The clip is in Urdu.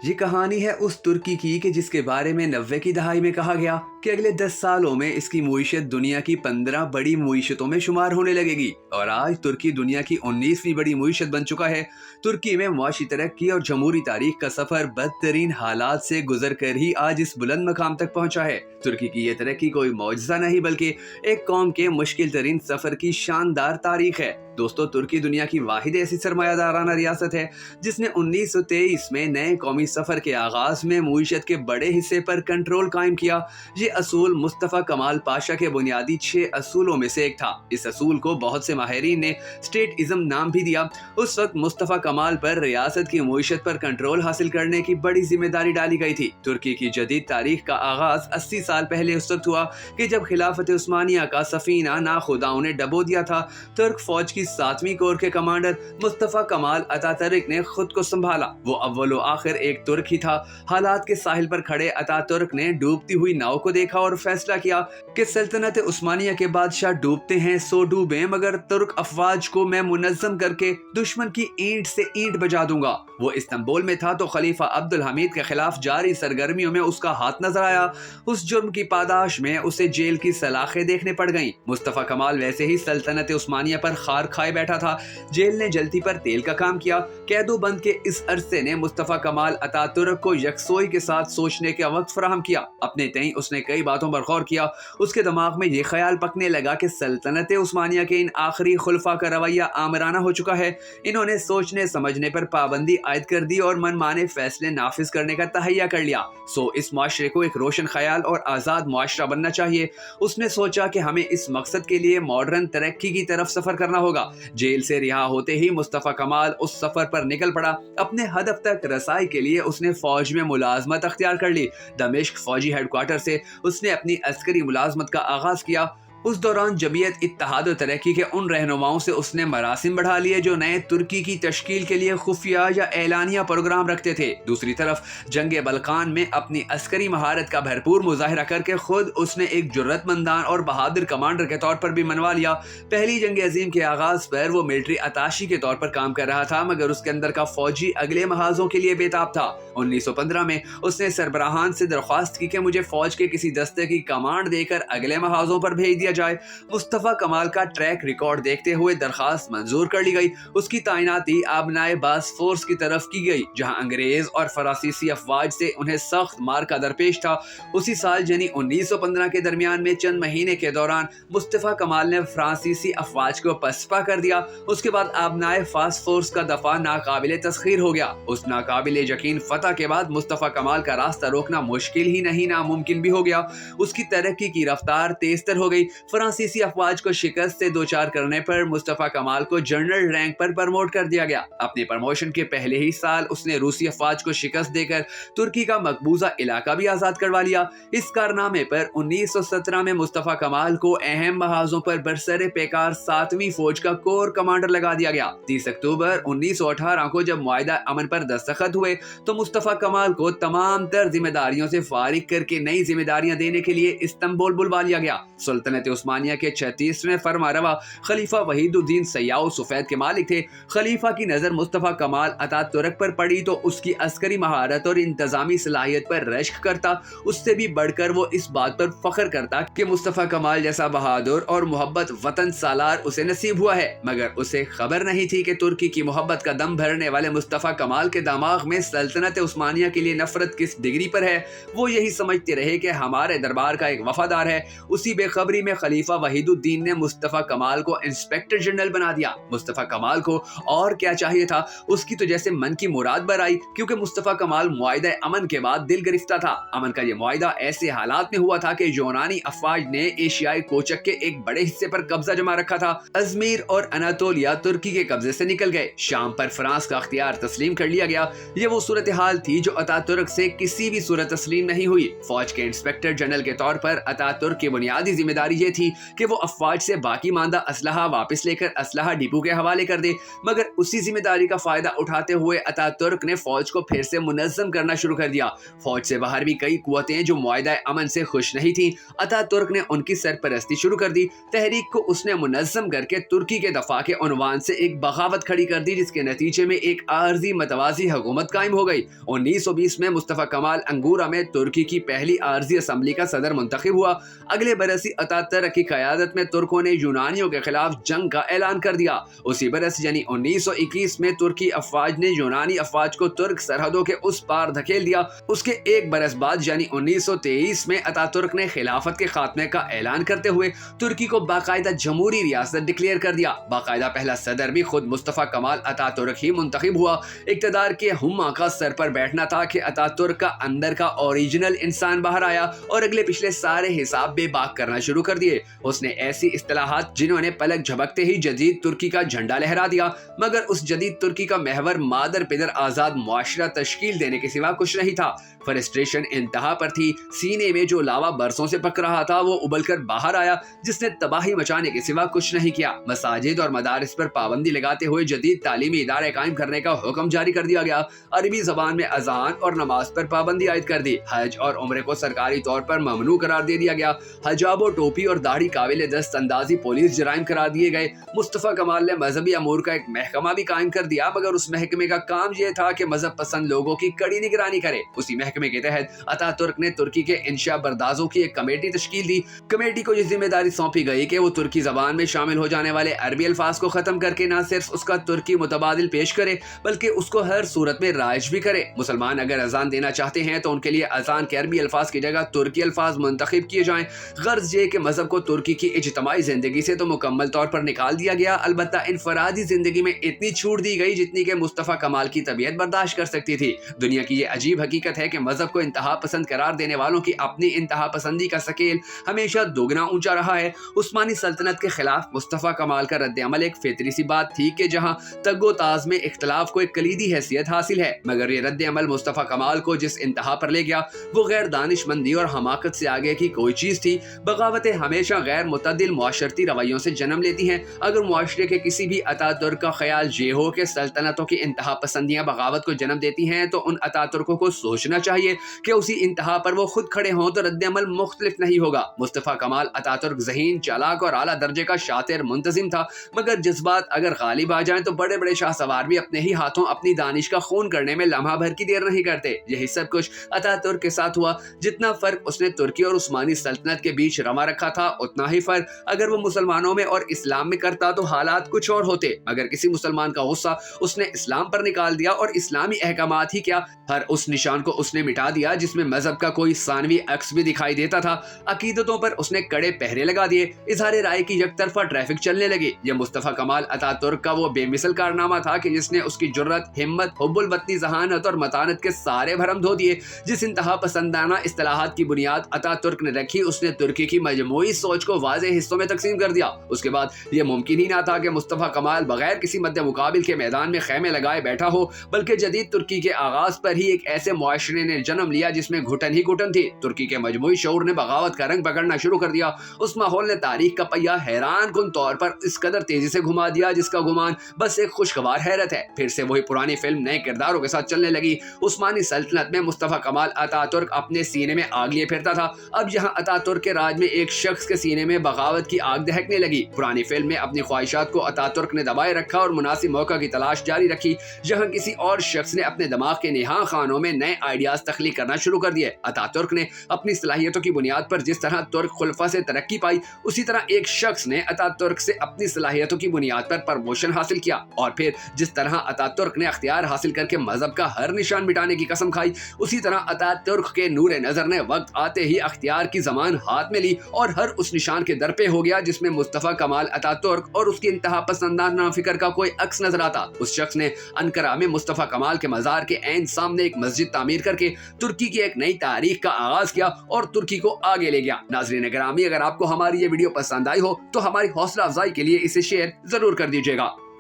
یہ کہانی ہے اس ترکی کی کہ جس کے بارے میں 90 کی دہائی میں کہا گیا کہ اگلے 10 سالوں میں اس کی معیشت دنیا کی 15 بڑی معیشتوں میں شمار ہونے لگے گی، اور آج ترکی دنیا کی 19ویں بڑی معیشت بن چکا ہے۔ ترکی میں معاشی ترقی اور جمہوری تاریخ کا سفر بدترین حالات سے گزر کر ہی آج اس بلند مقام تک پہنچا ہے۔ ترکی کی یہ ترقی کوئی معجزہ نہیں بلکہ ایک قوم کے مشکل ترین سفر کی شاندار تاریخ ہے۔ دوستو، ترکی دنیا کی واحد ایسی سرمایہ دارانہ ریاست ہے جس نے 1923 میں نئے قومی سفر کے آغاز میں معیشت کے بڑے حصے پر کنٹرول قائم کیا۔ یہ اصول مصطفیٰ کمال پاشا کے بنیادی 6 اصولوں میں سے ایک تھا۔ اس اصول کو بہت سے ماہرین نے اسٹیٹ ازم نام بھی دیا۔ اس وقت مصطفیٰ کمال پر ریاست کی معیشت پر کنٹرول حاصل کرنے کی بڑی ذمہ داری ڈالی گئی تھی۔ ترکی کی جدید تاریخ کا آغاز 80 سال پہلے اس وقت ہوا کہ جب خلافت عثمانیہ کا سفینہ ناخداؤں نے ڈبو دیا تھا۔ ترک فوج کی 7ویں کور کے کمانڈر مصطفیٰ کمال اتاترک نے خود کو سنبھالا۔ وہ اول و آخر ایک ترک ہی تھا۔ حالات کے ساحل پر کھڑے اتاترک نے ڈوبتی ہوئی ناؤ کو دیکھا اور فیصلہ کیا کہ سلطنت عثمانیہ کے بادشاہ ڈوبتے ہیں سو ڈوبیں، مگر ترک افواج کو میں منظم کر کے دشمن کی اینٹ سے اینٹ بجا دوں گا۔ وہ استنبول میں تھا تو خلیفہ عبدالحمید کے خلاف جاری سرگرمیوں میں اس کا ہاتھ نظر آیا۔ اس جرم کی پاداش میں اسے جیل کی سلاخیں دیکھنے پڑ گئیں۔ مصطفیٰ کمال ویسے ہی سلطنت عثمانیہ پر خار کھائے بیٹھا تھا۔ جیل نے جلتی پر تیل کا کام کیا۔ قید و بند کے اس عرصے نے مصطفیٰ کمال اتاترک کو یکسوئی کے ساتھ سوچنے کا وقت فراہم کیا۔ اپنے تئیں اس نے کئی باتوں پر غور کیا۔ اس کے دماغ میں یہ خیال پکنے لگا کہ سلطنت عثمانیہ کے ان آخری خلفاء کا رویہ آمرانہ ہو چکا ہے۔ انہوں نے سوچنے سمجھنے پر پابندی عائد کر دی اور من مانے فیصلے نافذ کرنے کا تہیہ کر لیا۔ اس معاشرے کو ایک روشن خیال اور آزاد معاشرہ بننا چاہیے۔ اس نے سوچا کہ ہمیں اس مقصد کے لیے ماڈرن ترقی کی طرف سفر کرنا ہوگا۔ جیل سے رہا ہوتے ہی مصطفیٰ کمال اس سفر پر نکل پڑا۔ اپنے ہدف تک رسائی کے لیے اس نے فوج میں ملازمت اختیار کر لی۔ دمشق فوجی ہیڈ کوارٹر سے اس نے اپنی عسکری ملازمت کا آغاز کیا۔ اس دوران جمعیت اتحاد و ترقی کے ان رہنماؤں سے اس نے مراسم بڑھا لیے جو نئے ترکی کی تشکیل کے لیے خفیہ یا اعلانیہ پروگرام رکھتے تھے۔ دوسری طرف جنگ بلقان میں اپنی عسکری مہارت کا بھرپور مظاہرہ کر کے خود اس نے ایک جرأت مندان اور بہادر کمانڈر کے طور پر بھی منوا لیا۔ پہلی جنگ عظیم کے آغاز پر وہ ملٹری اتاشی کے طور پر کام کر رہا تھا، مگر اس کے اندر کا فوجی اگلے محاذوں کے لیے بےتاب تھا۔ 1915 میں اس نے سربراہان سے درخواست کی کہ مجھے فوج کے کسی دستے کی کمانڈ دے کر اگلے محاذوں پر بھیج دیا جائے۔ مصطفیٰ کمال کا ٹریک ریکارڈ دیکھتے ہوئے درخواست منظور کر لی گئی۔ اس کی تعیناتی آبنائے باس فورس کی طرف کی گئی، جہاں انگریز اور فرانسیسی افواج سے انہیں سخت مار کا درپیش تھا۔ اسی سال یعنی 1915 کے درمیان میں چند مہینے کے دوران مصطفیٰ کمال نے فرانسیسی افواج کو پسپا کر دیا۔ اس کے بعد آبنائے فاس فورس کا دفاع ناقابل تسخیر ہو گیا۔ اس ناقابل یقین فتح کے بعد مصطفیٰ کمال کا راستہ روکنا مشکل ہی نہیں ناممکن بھی ہو گیا۔ اس کی ترقی کی رفتار تیز تر ہو گئی۔ فرانسیسی افواج کو شکست سے دوچار کرنے پر مصطفیٰ کمال کو جنرل رینک پر پرموٹ کر دیا گیا۔ اپنی پرموشن کے پہلے ہی سال اس نے روسی افواج کو شکست دے کر ترکی کا مقبوضہ علاقہ بھی آزاد کروا لیا۔ اس کارنامے پر 1917 میں مصطفیٰ کمال کو اہم محاذوں پر برسر پیکار 7ویں فوج کا کور کمانڈر لگا دیا گیا۔ 30 اکتوبر 1918 کو جب معاہدہ امن پر دستخط ہوئے تو مصطفیٰ کمال کو تمام تر ذمہ داریوں سے فارغ کر کے نئی ذمہ داریاں دینے کے لیے استنبول بلوا لیا گیا۔ سلطنت عثمانیہ کے 36ویں فرما روا خلیفہ وحید الدین سیاح سفید کے مالک تھے۔ خلیفہ کی نظر مصطفیٰ کمال اتاترک پر پڑی تو اس کی عسکری مہارت اور انتظامی صلاحیت پر رشک کرتا۔ اس سے بھی بڑھ کر وہ اس بات پر فخر کرتا کہ مصطفیٰ کمال جیسا بہادر اور محبت وطن سالار اسے نصیب ہوا ہے، مگر اسے خبر نہیں تھی کہ ترکی کی محبت کا دم بھرنے والے مصطفیٰ کمال کے دماغ میں سلطنت عثمانیہ کے لیے نفرت کس ڈگری پر ہے۔ وہ یہی سمجھتے رہے کہ ہمارے دربار کا ایک وفادار ہے۔ اسی بے خبری میں خلیفہ وحید الدین نے مصطفیٰ کمال کو انسپیکٹر جنرل بنا دیا۔ مصطفیٰ کمال کو اور کیا چاہیے تھا، اس کی تو جیسے من کی مراد برائی، کیونکہ مصطفیٰ کمال معاہدہ امن کے بعد دل گرفتہ تھا۔ امن کا یہ معاہدہ ایسے حالات میں ہوا تھا کہ یونانی افواج نے ایشیائی کوچک کے ایک بڑے حصے پر قبضہ جما رکھا تھا۔ ازمیر اور اناتولیا ترکی کے قبضے سے نکل گئے۔ شام پر فرانس کا اختیار تسلیم کر لیا گیا۔ یہ وہ صورتحال تھی جو اتاترک سے کسی بھی صورت تسلیم نہیں ہوئی۔ فوج کے انسپیکٹر جنرل کے طور پر اتاترک کی بنیادی ذمہ داری یہ یہ تھی کہ وہ افواج سے باقی ماندہ اسلحہ واپس لے کر اسلحہ ڈپو کے حوالے کر دے، مگر اسی ذمہ داری کا فائدہ اٹھاتے ہوئے اتا ترک نے فوج کو پھر سے منظم کرنا شروع کر دیا۔ فوج سے باہر بھی کئی قوتیں جو معاہدہ امن سے خوش نہیں تھیں، اتا ترک نے ان کی سرپرستی شروع کر دی۔ تحریک کو اس نے منظم کر کے ترکی کے دفاع کے عنوان سے ایک بغاوت کھڑی کر دی، جس کے نتیجے میں ایک عارضی متوازی حکومت قائم ہو گئی۔ 1920 میں مصطفی کمال انگورا میں ترکی کی پہلی عارضی اسمبلی کا صدر منتخب ہوا۔ اگلے برس ہی اتا ترک کی قیادت میں ترکوں نے یونانیوں کے خلاف جنگ کا اعلان کر دیا۔ اسی برس یعنی 1921 میں ترکی افواج نے یونانی افواج کو ترک سرحدوں کے اس پار دھکیل دیا۔ اس کے ایک برس بعد یعنی 1923 میں اتا ترک نے خلافت کے خاتمے کا اعلان کرتے ہوئے ترکی کو باقاعدہ جمہوری ریاست ڈکلیئر کر دیا۔ باقاعدہ پہلا صدر بھی خود مصطفی کمال اتا ترک ہی منتخب ہوا۔ اقتدار کے ہمہ کا سر پر بیٹھنا تھا کہ اتا ترک کا اندر کا اوریجنل انسان باہر آیا اور اگلے پچھلے سارے حساب بے باک کرنا شروع کر دیے۔ اس نے ایسی اصطلاحات جنہوں نے پلک جھپکتے ہی جدید ترکی کا جھنڈا لہرا دیا، مگر اس جدید ترکی کا محور مادر پدر آزاد معاشرہ تشکیل دینے کے سوا کچھ نہیں تھا۔ فرسٹریشن انتہا پر تھی، سینے میں جو لاوا برسوں سے پک رہا تھا وہ ابل کر باہر آیا، جس نے تباہی مچانے کے سوا کچھ نہیں کیا۔ مساجد اور مدارس پر پابندی لگاتے ہوئے جدید تعلیمی ادارے قائم کرنے کا حکم جاری کر دیا گیا۔ عربی زبان میں اذان اور نماز پر پابندی عائد کر دی۔ حج اور عمرے کو سرکاری طور پر ممنوع قرار دے دیا گیا۔ حجاب و ٹوپی اور داڑھی قابل دست اندازی پولیس جرائم قرار دیے گئے۔ مصطفی کمال نے مذہبی امور کا ایک محکمہ بھی قائم کر دیا، مگر اس محکمے کا کام یہ تھا کہ مذہب پسند لوگوں کی کڑی نگرانی کرے۔ اسی محکمے کے تحت اتا ترک نے ترکی کے انشا بردازوں کی ایک کمیٹی تشکیل دی۔ کمیٹی کو یہ ذمہ داری سونپی گئی کہ وہ ترکی زبان میں شامل ہو جانے والے عربی الفاظ کو ختم کر کے نہ صرف اس کا ترکی متبادل پیش کرے بلکہ اس کو ہر صورت میں رائج بھی کرے۔ مسلمان اگر اذان دینا چاہتے ہیں تو ان کے لیے اذان کے عربی الفاظ کی جگہ ترکی الفاظ منتخب کیے جائیں۔ غرض یہ کہ مذہب کو ترکی کی اجتماعی زندگی سے تو مکمل طور پر نکال دیا گیا، البتہ انفرادی زندگی میں اتنی چھوٹ دی گئی جتنی کہ مصطفی کمال کی طبیعت برداشت کر سکتی تھی۔ دنیا کی یہ عجیب حقیقت ہے کہ مذہب کو انتہا پسند قرار دینے والوں کی اپنی انتہا پسندی کا سکیل ہمیشہ دوگنا اونچا رہا ہے۔ عثمانی سلطنت کے خلاف مصطفی کمال کا رد عمل ایک فطری سی بات تھی کہ جہاں تگ و تاز میں اختلاف کو ایک کلیدی حیثیت حاصل ہے، مگر یہ رد عمل مصطفی کمال کو جس انتہا پر لے گیا وہ غیر دانش مندی اور حماقت سے آگے کی کوئی چیز تھی۔ بغاوتیں ہمیشہ غیر متعدل معاشرتی رویوں سے جنم لیتی ہیں۔ اگر معاشرے کے کسی بھی اتا ترک کا خیال یہ ہو کہ سلطنتوں کی انتہا پسندیاں بغاوت کو جنم دیتی ہیں تو ان اتا ترکوں کو سوچنا چاہیے کہ اسی انتہا پر وہ خود کھڑے ہوں تو رد عمل مختلف نہیں ہوگا۔ مصطفی کمال اتا ترک ذہین، چالاک اور اعلیٰ درجے کا شاطر منتظم تھا، مگر جذبات اگر غالب آ جائیں تو بڑے بڑے شاہ سوار بھی اپنے ہی ہاتھوں اپنی دانش کا خون کرنے میں لمحہ بھر کی دیر نہیں کرتے۔ یہی سب کچھ اتا ترک کے ساتھ ہوا۔ جتنا فرق اس نے ترکی اور عثمانی سلطنت کے بیچ روا رکھا تھا، اتنا ہی فرق اگر وہ مسلمانوں میں اور اسلام میں کرتا تو حالات کچھ اور ہوتے۔ اگر کسی مسلمان کا غصہ اس نے اسلام پر نکال دیا اور اسلامی احکامات ہی کیا، ہر اس نشان کو اس نے مٹا دیا جس میں مذہب کا کوئی ثانوی عکس بھی دکھائی دیتا تھا۔ عقیدتوں پر اس نے کڑے پہرے لگا دیے، اظہار رائے کی یک طرفہ ٹریفک چلنے لگی۔ یہ مصطفی کمال اتا ترک کا وہ بے مثل کارنامہ تھا کہ جس نے اس کی جرت، ہمت، حب الوطنی، ذہانت اور متانت کے سارے بھرم دھو دیے۔ جس انتہا پسندانہ اصطلاحات کی بنیاد اتا ترک نے رکھی، اس نے ترکی کی مجموعی سوچ کو واضح حصوں میں تقسیم کر دیا۔ اس کے بعد یہ ممکن ہی نہ تھا کہ مصطفی کمال بغیر کسی مد مقابل کے میدان میں خیمے لگائے بیٹھا ہو، بلکہ جدید ترکی کے آغاز پر ہی ایک ایسے معاشرے نے جنم لیا جس میں گھٹن ہی گھٹن تھی۔ ترکی کے مجموعی شعور نے بغاوت کا رنگ پکڑنا شروع کر دیا۔ اس ماحول نے تاریخ کا پہیہ حیران کن طور پر اس قدر تیزی سے گھما دیا جس کا گمان بس ایک خوشگوار حیرت ہے۔ پھر سے وہی پرانی فلم نئے کرداروں کے ساتھ چلنے لگی۔ عثمانی سلطنت میں مصطفی کمال اتا ترک اپنے سینے میں آگ لیے پھرتا تھا، اب یہاں اتا ترک کے راج میں ایک شخص کے سینے میں بغاوت کی آگ دہکنے لگی۔ پرانی فلم میں اپنی خواہشات کو اتا ترک نے دبائے رکھا اور مناسب موقع کی تلاش جاری رکھی، جہاں کسی اور شخص نے اپنے دماغ کے نہاں خانوں میں نئے آئیڈیاز تخلیق کرنا شروع کر دیے۔ اتا ترک نے اپنی صلاحیتوں کی بنیاد پر جس طرح ترک خلفاء سے ترقی پائی، اسی طرح ایک شخص نے اتا ترک سے اپنی صلاحیتوں کی بنیاد پر پروموشن حاصل کیا، اور پھر جس طرح اتا ترک نے اختیار حاصل کر کے مذہب کا ہر نشان مٹانے کی قسم کھائی، اسی طرح اتا ترک کے نور نظر نے وقت آتے ہی اختیار کی زمان ہاتھ میں لی اور ہر اس نشان کے در پہ ہو گیا جس میں مصطفی کمال اتا ترک اور اس کی انتہا پسندانہ فکر کا کوئی عکس نظر آتا۔ اس شخص نے انقرہ میں مصطفی کمال کے مزار کے عین سامنے ایک مسجد تعمیر کر کے ترکی کی ایک نئی تاریخ کا آغاز کیا اور ترکی کو آگے لے گیا۔ ناظرین گرامی، اگر آپ کو ہماری یہ ویڈیو پسند آئی ہو تو ہماری حوصلہ افزائی کے لیے اسے شیئر ضرور کر دیجیے گا۔